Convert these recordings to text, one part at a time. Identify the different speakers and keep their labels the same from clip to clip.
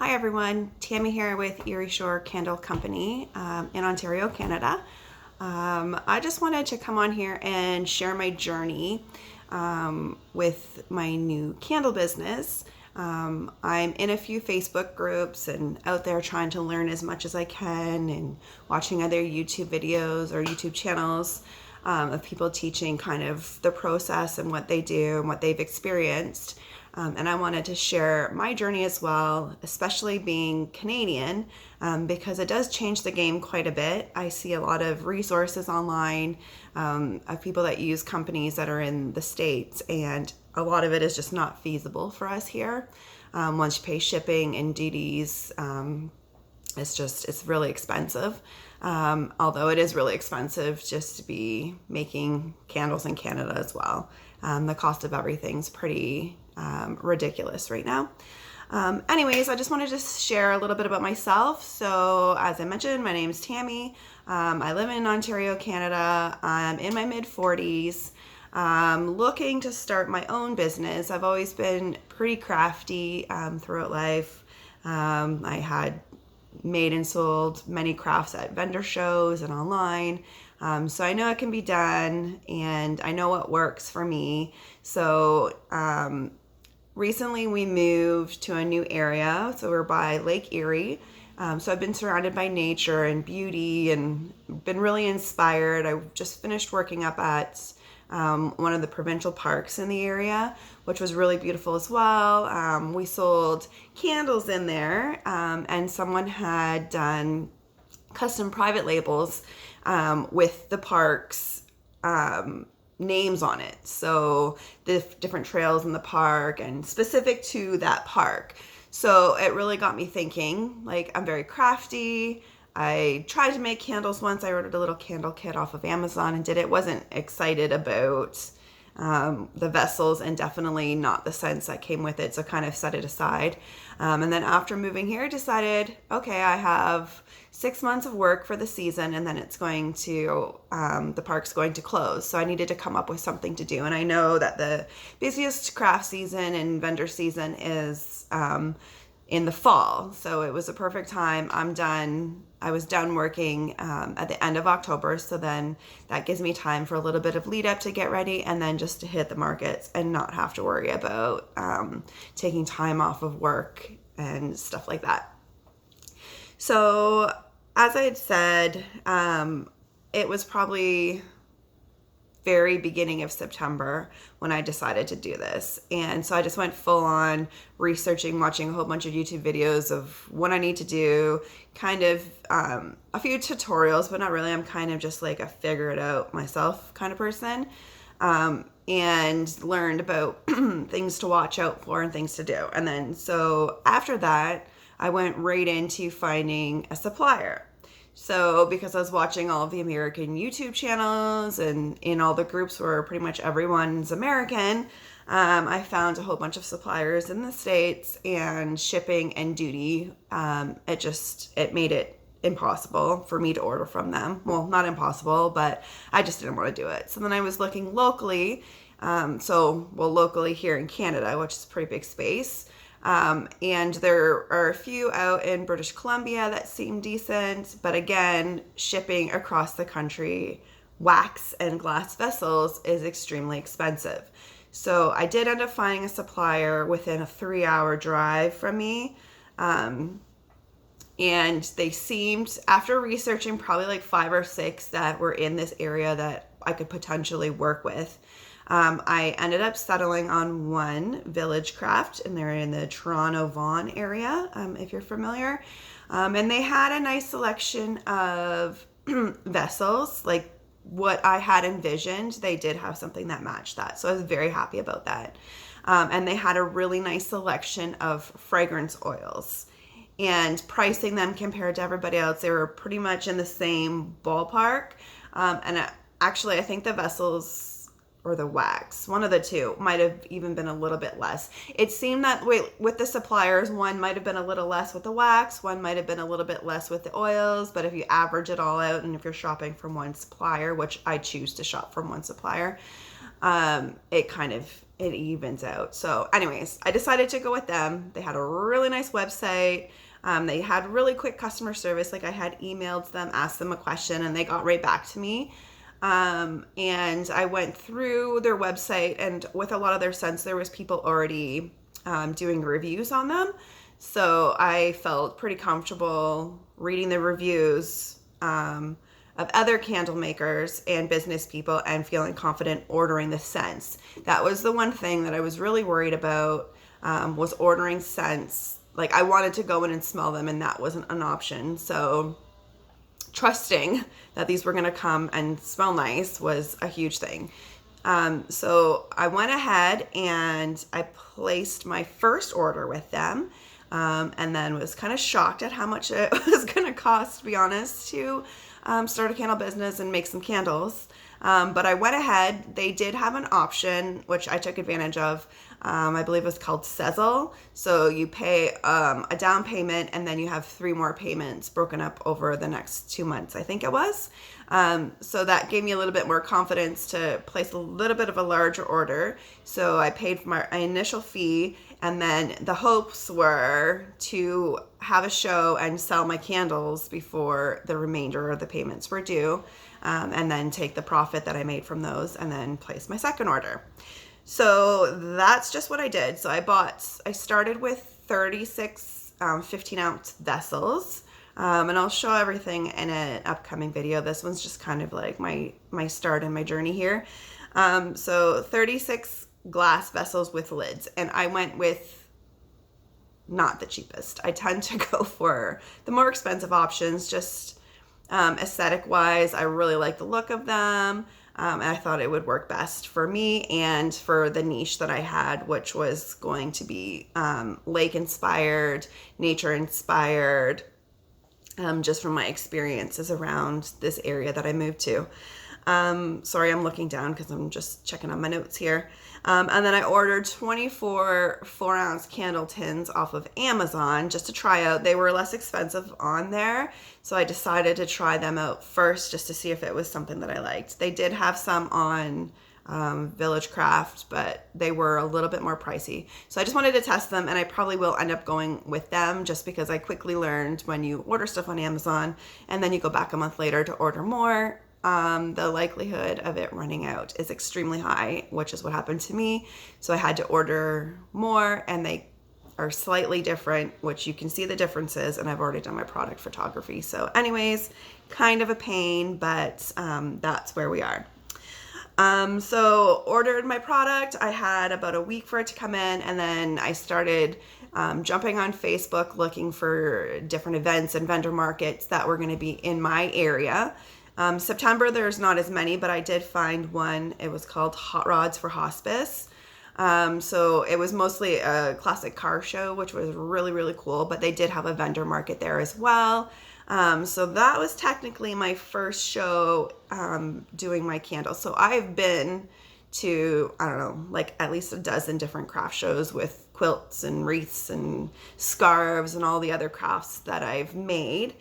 Speaker 1: Hi everyone, Tammy here with Erie Shore Candle Company in Ontario, Canada. I just wanted to come on here and share my journey with my new candle business. I'm in a few Facebook groups and out there trying to learn as much as I can and watching other YouTube videos or YouTube channels of people teaching kind of the process and what they do and what they've experienced. And I wanted to share my journey as well, especially being Canadian, because it does change the game quite a bit. I see a lot of resources online of people that use companies that are in the States, and a lot of it is just not feasible for us here. Once you pay shipping and duties, it's really expensive. Although it is really expensive just to be making candles in Canada as well. The cost of everything's pretty ridiculous right now. Anyways, I just wanted to share a little bit about myself. So as I mentioned, my name is Tammy. I live in Ontario, Canada. I'm in my mid-40s. Looking to start my own business. I've always been pretty crafty throughout life. I had made and sold many crafts at vendor shows and online. So I know it can be done and I know what works for me. So recently we moved to a new area. So we're by Lake Erie. So I've been surrounded by nature and beauty and been really inspired. I just finished working up at one of the provincial parks in the area, which was really beautiful as well. We sold candles in there, and someone had done custom private labels with the park's names on it. So the different trails in the park and specific to that park. So it really got me thinking, like, I'm very crafty. I tried to make candles once. I ordered a little candle kit off of Amazon and did it. Wasn't excited about the vessels and definitely not the scents that came with it. So kind of set it aside. And then after moving here, decided, okay, I have 6 months of work for the season and then it's going to, the park's going to close. So I needed to come up with something to do. And I know that the busiest craft season and vendor season is in the fall. So it was a perfect time. I was done working at the end of October. So then that gives me time for a little bit of lead up to get ready and then just to hit the markets and not have to worry about taking time off of work and stuff like that. So as I had said, it was probably very beginning of September when I decided to do this. And so I just went full on researching, watching a whole bunch of YouTube videos of what I need to do, kind of a few tutorials, but not really. I'm kind of just like a figure it out myself kind of person, and learned about things to watch out for and things to do. And then so after that, I went right into finding a supplier. So because I was watching all of the American YouTube channels and in all the groups where pretty much everyone's American, I found a whole bunch of suppliers in the States, and shipping and duty, it made it impossible for me to order from them. Well, not impossible, but I just didn't want to do it. So then I was looking locally, locally here in Canada, which is a pretty big space. And there are a few out in British Columbia that seem decent, but again, shipping across the country, wax and glass vessels is extremely expensive. So I did end up finding a supplier within a 3-hour drive from me. And they seemed, after researching probably like 5 or 6 that were in this area that I could potentially work with, I ended up settling on one, Village Craft, and they're in the Toronto Vaughan area, if you're familiar. And they had a nice selection of vessels, like what I had envisioned. They did have something that matched that, so I was very happy about that. And they had a really nice selection of fragrance oils. And pricing them compared to everybody else, they were pretty much in the same ballpark. Actually, I think the vessels or the wax, one of the two, might have even been a little bit less. It seemed that with the suppliers, one might have been a little less with the wax, one might have been a little bit less with the oils, but if you average it all out and if you're shopping from one supplier, which I choose to shop from one supplier, it evens out. So anyways, I decided to go with them. They had a really nice website. They had really quick customer service. Like I had emailed them, asked them a question, and they got right back to me. And I went through their website, and with a lot of their scents, there was people already doing reviews on them. So I felt pretty comfortable reading the reviews of other candle makers and business people and feeling confident ordering the scents. That was the one thing that I was really worried about, was ordering scents. Like I wanted to go in and smell them, and that wasn't an option. So trusting that these were going to come and smell nice was a huge thing. So I went ahead and I placed my first order with them, and then was kind of shocked at how much it was going to cost, to be honest, to start a candle business and make some candles. But I went ahead. They did have an option, which I took advantage of. I believe it was called Sezzle. So you pay a down payment, and then you have 3 more payments broken up over the next 2 months, I think it was. So that gave me a little bit more confidence to place a little bit of a larger order. So I paid for my initial fee, and then the hopes were to have a show and sell my candles before the remainder of the payments were due, and then take the profit that I made from those and then place my second order. So that's just what I did. So I started with 36 15-ounce vessels, and I'll show everything in an upcoming video. This one's just kind of like my start and my journey here. So 36 glass vessels with lids, and I went with not the cheapest. I tend to go for the more expensive options, just aesthetic wise. I really like the look of them. And I thought it would work best for me and for the niche that I had, which was going to be lake inspired, nature inspired, just from my experiences around this area that I moved to. Sorry, I'm looking down because I'm just checking on my notes here. And then I ordered 24 4-ounce candle tins off of Amazon just to try out. They were less expensive on there, so I decided to try them out first just to see if it was something that I liked. They did have some on Village Craft, but they were a little bit more pricey. So I just wanted to test them, and I probably will end up going with them just because I quickly learned when you order stuff on Amazon and then you go back a month later to order more, the likelihood of it running out is extremely high, which is what happened to me. So I had to order more, and they are slightly different, which you can see the differences, and I've already done my product photography. So anyways, kind of a pain, but that's where we are. So ordered my product. I had about a week for it to come in, and then I started jumping on Facebook looking for different events and vendor markets that were going to be in my area. September, there's not as many, but I did find one. It was called Hot Rods for Hospice. So it was mostly a classic car show, which was really, really cool, but they did have a vendor market there as well. So that was technically my first show doing my candles. So I've been to, I don't know, like at least a dozen different craft shows with quilts and wreaths and scarves and all the other crafts that I've made.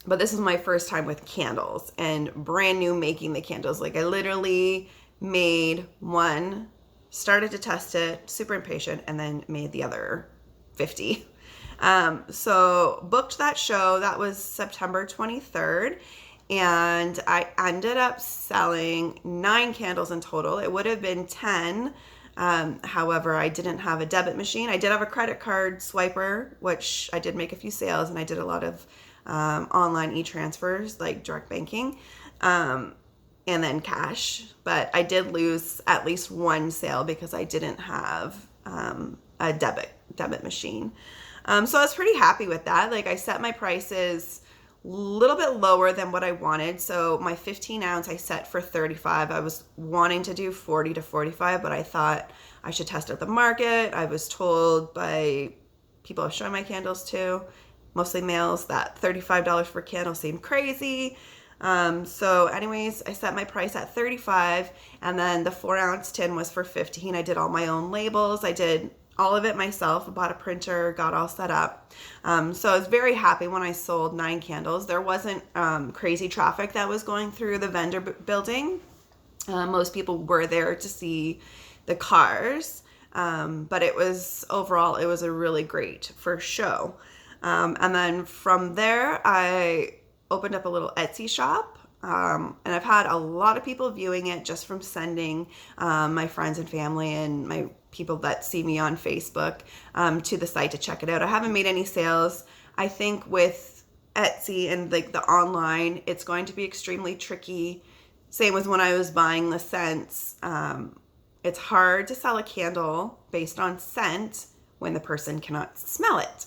Speaker 1: But this is my first time with candles and brand new making the candles. Like I literally made one, started to test it, super impatient, and then made the other 50. So booked that show. That was September 23rd. And I ended up selling 9 candles in total. It would have been 10. However, I didn't have a debit machine. I did have a credit card swiper, which I did make a few sales, and I did a lot of online e-transfers like direct banking, and then cash. But I did lose at least one sale because I didn't have a debit machine. So I was pretty happy with that. Like I set my prices a little bit lower than what I wanted. So my 15 ounce I set for $35. I was wanting to do $40 to $45, but I thought I should test out the market. I was told by people I was showing my candles to, mostly males, that $35 for a candle seemed crazy. So anyways, I set my price at $35, and then the 4-ounce tin was for $15. I did all my own labels. I did all of it myself. I bought a printer, got all set up. So I was very happy when I sold 9 candles. There wasn't crazy traffic that was going through the vendor building. Most people were there to see the cars, but it was overall, it was a really great first show. And then from there, I opened up a little Etsy shop. And I've had a lot of people viewing it just from sending my friends and family and my people that see me on Facebook to the site to check it out. I haven't made any sales. I think with Etsy and like the online, it's going to be extremely tricky. Same as when I was buying the scents. It's hard to sell a candle based on scent when the person cannot smell it.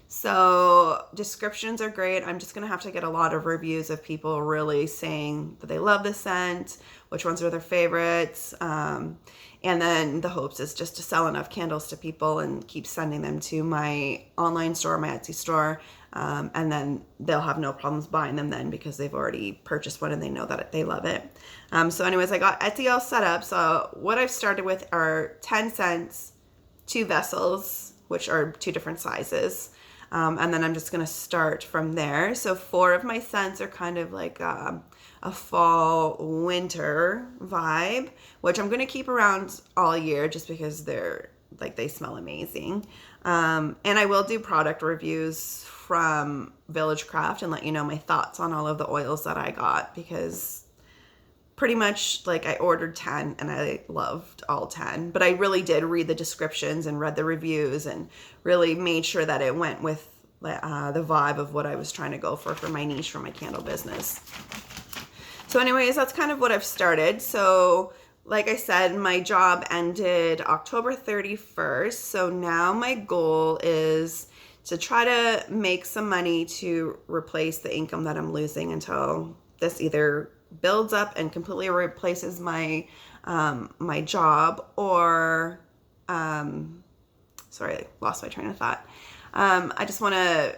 Speaker 1: So descriptions are great. I'm just going to have to get a lot of reviews of people really saying that they love the scent, which ones are their favorites. And then the hopes is just to sell enough candles to people and keep sending them to my online store, my Etsy store. And then they'll have no problems buying them then because they've already purchased one and they know that they love it. So anyways, I got Etsy all set up. So what I've started with are 10 cents, 2 vessels, which are 2 different sizes. And then I'm just going to start from there. So 4 of my scents are kind of like a fall winter vibe, which I'm going to keep around all year just because they smell amazing. And I will do product reviews from Village Craft and let you know my thoughts on all of the oils that I got, because pretty much like I ordered 10 and I loved all 10, but I really did read the descriptions and read the reviews and really made sure that it went with the vibe of what I was trying to go for my niche, for my candle business. So anyways, that's kind of what I've started. So like I said, my job ended October 31st. So now my goal is to try to make some money to replace the income that I'm losing until this either builds up and completely replaces my my job, or sorry, I lost my train of thought. I just want to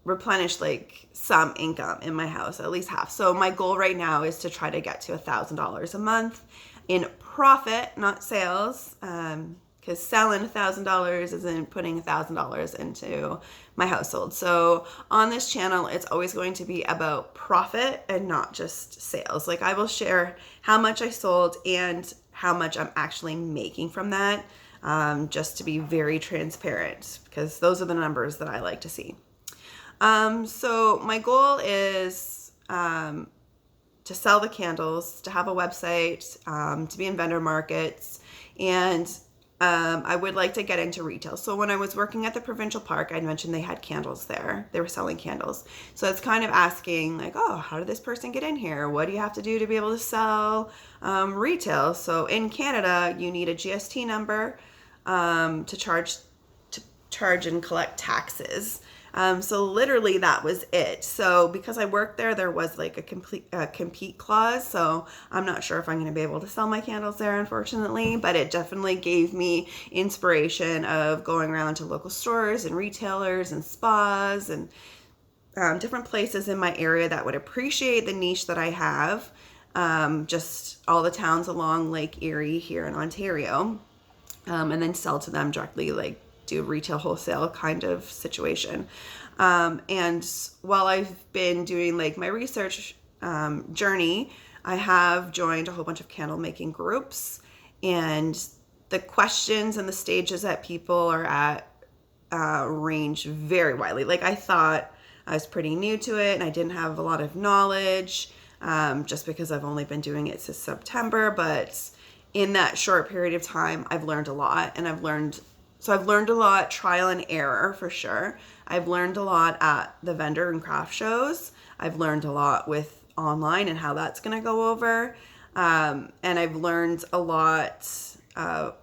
Speaker 1: replenish like some income in my house, at least half. So my goal right now is to try to get to $1,000 a month in profit, not sales, because selling $1,000 isn't putting $1,000 into my household. So on this channel, it's always going to be about profit and not just sales. Like I will share how much I sold and how much I'm actually making from that, just to be very transparent, because those are the numbers that I like to see. So my goal is to sell the candles, to have a website, to be in vendor markets, and I would like to get into retail. So when I was working at the provincial park, I mentioned they had candles there. They were selling candles. So it's kind of asking like, oh, how did this person get in here? What do you have to do to be able to sell retail? So in Canada, you need a GST number to charge and collect taxes. So literally that was it. So because I worked there, there was like a compete clause. So I'm not sure if I'm going to be able to sell my candles there, unfortunately, but it definitely gave me inspiration of going around to local stores and retailers and spas and different places in my area that would appreciate the niche that I have. Just all the towns along Lake Erie here in Ontario, and then sell to them directly, like do retail wholesale kind of situation. And while I've been doing like my research journey, I have joined a whole bunch of candle making groups, and the questions and the stages that people are at range very widely. Like I thought I was pretty new to it and I didn't have a lot of knowledge, just because I've only been doing it since September, but in that short period of time, I've learned a lot, and I've learned a lot, trial and error for sure. I've learned a lot at the vendor and craft shows. I've learned a lot with online and how that's going to go over. And I've learned a lot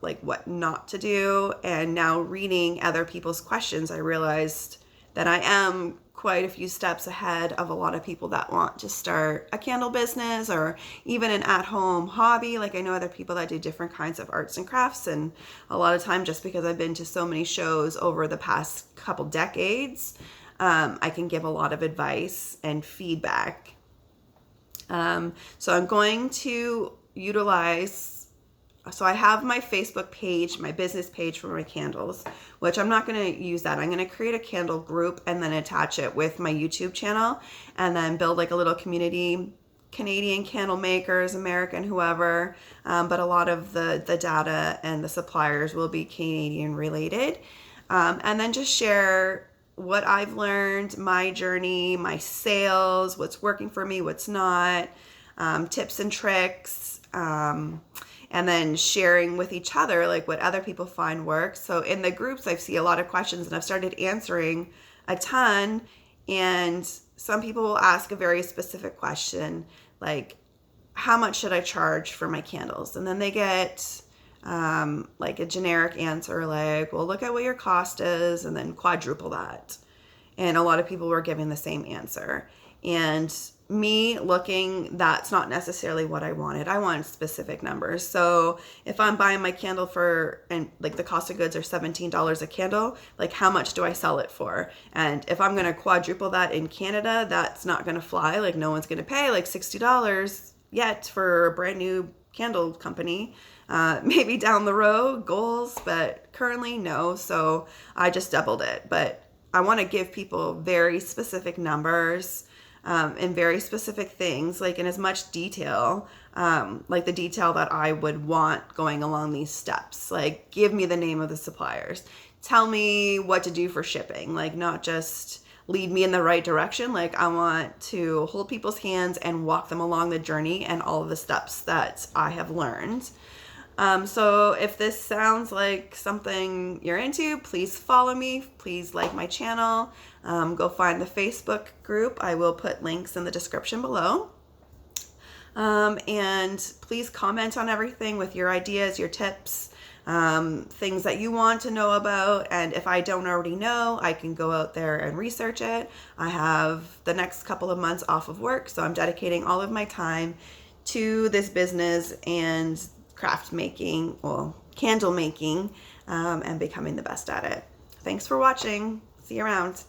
Speaker 1: like what not to do. And now reading other people's questions, I realized that I am quite a few steps ahead of a lot of people that want to start a candle business or even an at-home hobby. Like I know other people that do different kinds of arts and crafts, and a lot of time, just because I've been to so many shows over the past couple decades, I can give a lot of advice and feedback. So I'm going to utilize, so I have my Facebook page, my business page for my candles, which I'm not going to use that. I'm going to create a candle group and then attach it with my YouTube channel, and then build like a little community Canadian candle makers, American, whoever, but a lot of the data and the suppliers will be Canadian related. And then just share what I've learned, my journey, my sales, what's working for me, what's not, tips and tricks, and then sharing with each other like what other people find works. So in the groups, I see a lot of questions, and I've started answering a ton. And some people will ask a very specific question, like, how much should I charge for my candles? And then they get like a generic answer, like, well, look at what your cost is and then quadruple that. And a lot of people were giving the same answer. And me looking, that's not necessarily what I wanted. I wanted specific numbers. So if I'm buying my candle for, and like the cost of goods are $17 a candle, like how much do I sell it for? And if I'm going to quadruple that in Canada, that's not going to fly. Like no one's going to pay like $60 yet for a brand new candle company. Maybe down the road, goals, but currently no. So I just doubled it. But I want to give people very specific numbers, and very specific things, like in as much detail, like the detail that I would want going along these steps. Like, give me the name of the suppliers. Tell me what to do for shipping. Like, not just lead me in the right direction. Like, I want to hold people's hands and walk them along the journey and all of the steps that I have learned. So if this sounds like something you're into, please follow me. Please like my channel. Go find the Facebook group. I will put links in the description below. And please comment on everything with your ideas, your tips, things that you want to know about. And if I don't already know, I can go out there and research it. I have the next couple of months off of work, so I'm dedicating all of my time to this business and craft making, well, candle making, and becoming the best at it. Thanks for watching. See you around.